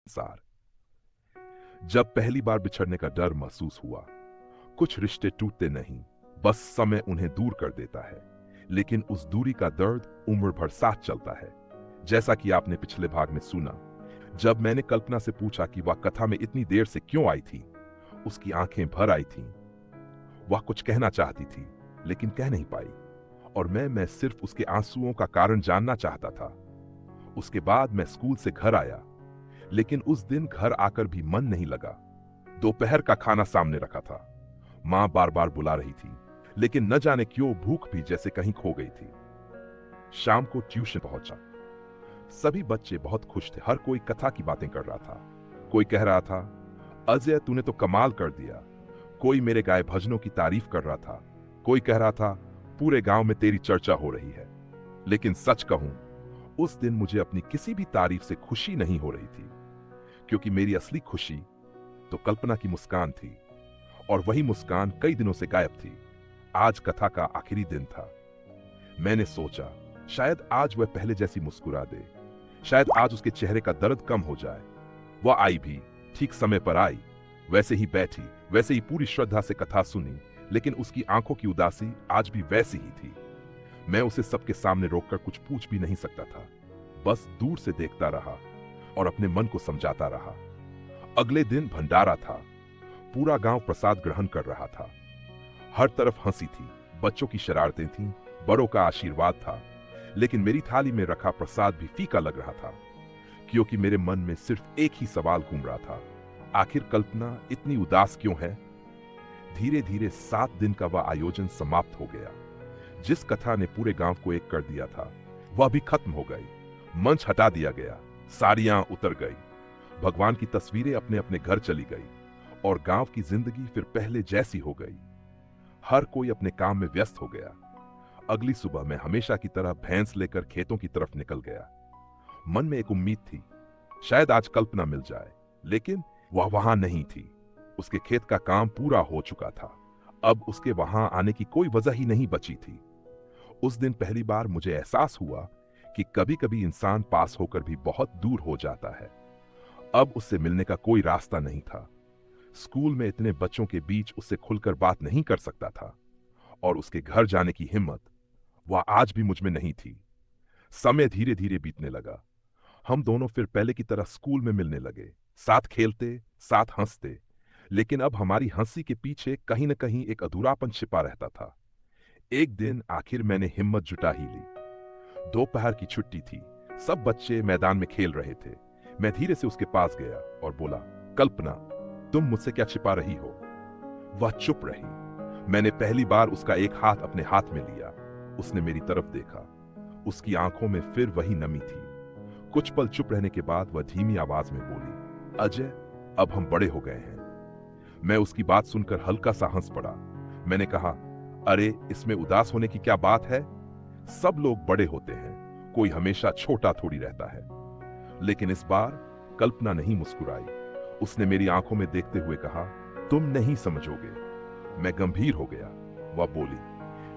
सार। जब पहली बार बिछड़ने का डर महसूस हुआ, कुछ रिश्ते टूटते नहीं, बस समय उन्हें दूर कर देता है, लेकिन उस दूरी का दर्द उम्र भर साथ चलता है। जैसा कि आपने पिछले भाग में सुना, जब मैंने कल्पना से पूछा कि वह कथा में इतनी देर से क्यों आई थी, उसकी आंखें भर आई थीं। वह कुछ कहना चाहती थी, लेकिन कह नहीं पाई, और मैं सिर्फ उसके आंसुओं का कारण जानना चाहता था। उसके बाद मैं स्कूल से घर आया, लेकिन उस दिन घर आकर भी मन नहीं लगा। दोपहर का खाना सामने रखा था, मां बार बार बुला रही थी, लेकिन न जाने क्यों भूख भी जैसे कहीं खो गई थी। शाम को ट्यूशन पहुंचा। सभी बच्चे बहुत खुश थे, हर कोई कथा की बातें कर रहा था। कोई कह रहा था, अजय तूने तो कमाल कर दिया। कोई मेरे गाए भजनों की तारीफ कर रहा था। कोई कह रहा था, पूरे गांव में तेरी चर्चा हो रही है। लेकिन सच कहूं, उस दिन मुझे अपनी किसी भी तारीफ से खुशी नहीं हो रही थी, क्योंकि मेरी असली खुशी तो कल्पना की मुस्कान थी, और वही मुस्कान कई दिनों से गायब थी। आज कथा का आखिरी दिन था। मैंने सोचा, शायद आज वह पहले जैसी मुस्कुरा दे, शायद आज उसके चेहरे का दर्द कम हो जाए। वह आई भी, ठीक समय पर आई, वैसे ही बैठी, वैसे ही पूरी श्रद्धा से कथा सुनी, लेकिन उसकी आंखों की उदासी आज भी वैसी ही थी। मैं उसे सबके सामने रोककर कुछ पूछ भी नहीं सकता था, बस दूर से देखता रहा और अपने मन को समझाता रहा। अगले दिन भंडारा था। पूरा गांव प्रसाद ग्रहण कर रहा था। हर तरफ हंसी थी, बच्चों की शरारतें थीं, बड़ों का आशीर्वाद था, लेकिन मेरी थाली में रखा प्रसाद भी फीका लग रहा था, क्योंकि मेरे मन में सिर्फ एक ही सवाल घूम रहा था, आखिर कल्पना इतनी उदास क्यों है? धीरे धीरे 7 दिन का वह आयोजन समाप्त हो गया। जिस कथा ने पूरे गांव को एक कर दिया था, वह भी खत्म हो गई। मंच हटा दिया गया, साड़ियां उतर गई, भगवान की तस्वीरें अपने अपने घर चली गई, और गांव की जिंदगी फिर पहले जैसी हो गई। हर कोई अपने काम में व्यस्त हो गया। अगली सुबह मैं हमेशा की तरह भैंस लेकर खेतों की तरफ निकल गया। मन में एक उम्मीद थी, शायद आज कल्पना मिल जाए, लेकिन वह वहां नहीं थी। उसके खेत का काम पूरा हो चुका था। अब उसके वहां आने की कोई वजह ही नहीं बची थी। उस दिन पहली बार मुझे एहसास हुआ कि कभी कभी इंसान पास होकर भी बहुत दूर हो जाता है। अब उससे मिलने का कोई रास्ता नहीं था। स्कूल में इतने बच्चों के बीच उससे खुलकर बात नहीं कर सकता था, और उसके घर जाने की हिम्मत वह आज भी मुझ में नहीं थी। समय धीरे धीरे बीतने लगा। हम दोनों फिर पहले की तरह स्कूल में मिलने लगे, साथ खेलते, साथ हंसते, लेकिन अब हमारी हंसी के पीछे कहीं न कहीं एक अधूरापन छिपा रहता था। एक दिन आखिर मैंने हिम्मत जुटा ही ली। दोपहर की छुट्टी थी, सब बच्चे मैदान में खेल रहे थे। मैं धीरे से उसके पास गया और बोला, कल्पना, तुम मुझसे क्या छिपा रही हो? वह चुप रही। मैंने पहली बार उसका एक हाथ अपने हाथ में लिया। उसने मेरी तरफ देखा। उसकी आंखों में फिर वही नमी थी। कुछ पल चुप रहने के बाद वह धीमी आवाज में बोली, अजय, अब हम बड़े हो गए हैं। मैं उसकी बात सुनकर हल्का सा हंस पड़ा। मैंने कहा, अरे, इसमें उदास होने की क्या बात है? सब लोग बड़े होते हैं, कोई हमेशा छोटा थोड़ी रहता है। लेकिन इस बार कल्पना नहीं मुस्कुराई। उसने मेरी आंखों में देखते हुए कहा, तुम नहीं समझोगे। मैं गंभीर हो गया। वह बोली,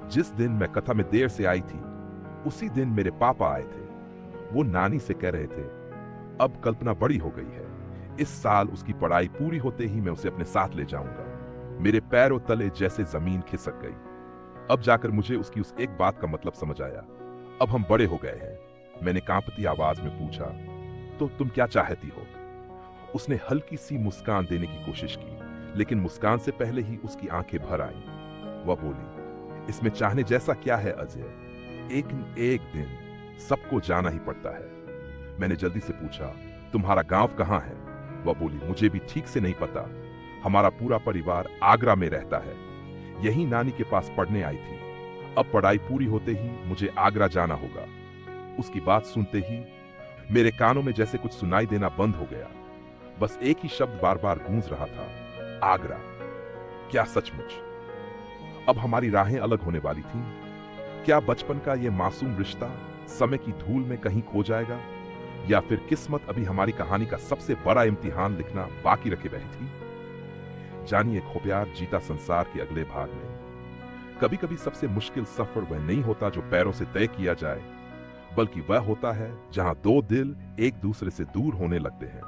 जिस दिन मैं कथा में देर से आई थी, उसी दिन मेरे पापा आए थे। वो नानी से कह रहे थे, अब कल्पना बड़ी हो गई है, इस साल उसकी पढ़ाई पूरी होते ही मैं उसे अपने साथ ले जाऊंगा। मेरे पैरों तले जैसे जमीन खिसक गई। अब जाकर मुझे उसकी उस एक बात का मतलब समझ आया। अब हम बड़े हो गए हैं। मैंने कांपती आवाज में पूछा, तो तुम क्या चाहती हो? उसने हल्की सी मुस्कान देने की कोशिश की, लेकिन मुस्कान से पहले ही उसकी आंखें भर आईं। वह बोली, इसमें चाहने जैसा क्या है अजय? एक दिन सबको जाना ही पड़ता है। मैंने जल्दी से पूछा, तुम्हारा गांव कहाँ है? वह बोली, मुझे भी ठीक से नहीं पता। हमारा पूरा परिवार आगरा में रहता है। यही नानी के पास पढ़ने आई थी। अब पढ़ाई पूरी होते ही मुझे आगरा जाना होगा। उसकी बात सुनते ही मेरे कानों में जैसे कुछ सुनाई देना बंद हो गया। बस एक ही शब्द बार बार गूंज रहा था, आगरा। क्या सचमुच अब हमारी राहें अलग होने वाली थीं? क्या बचपन का यह मासूम रिश्ता समय की धूल में कहीं खो जाएगा, या फिर किस्मत अभी हमारी कहानी का सबसे बड़ा इम्तिहान लिखना बाकी रखे बैठी थी? जानिए खोप्यार जीता संसार के अगले भाग में। कभी कभी सबसे मुश्किल सफर वह नहीं होता जो पैरों से तय किया जाए, बल्कि वह होता है जहां दो दिल एक दूसरे से दूर होने लगते हैं।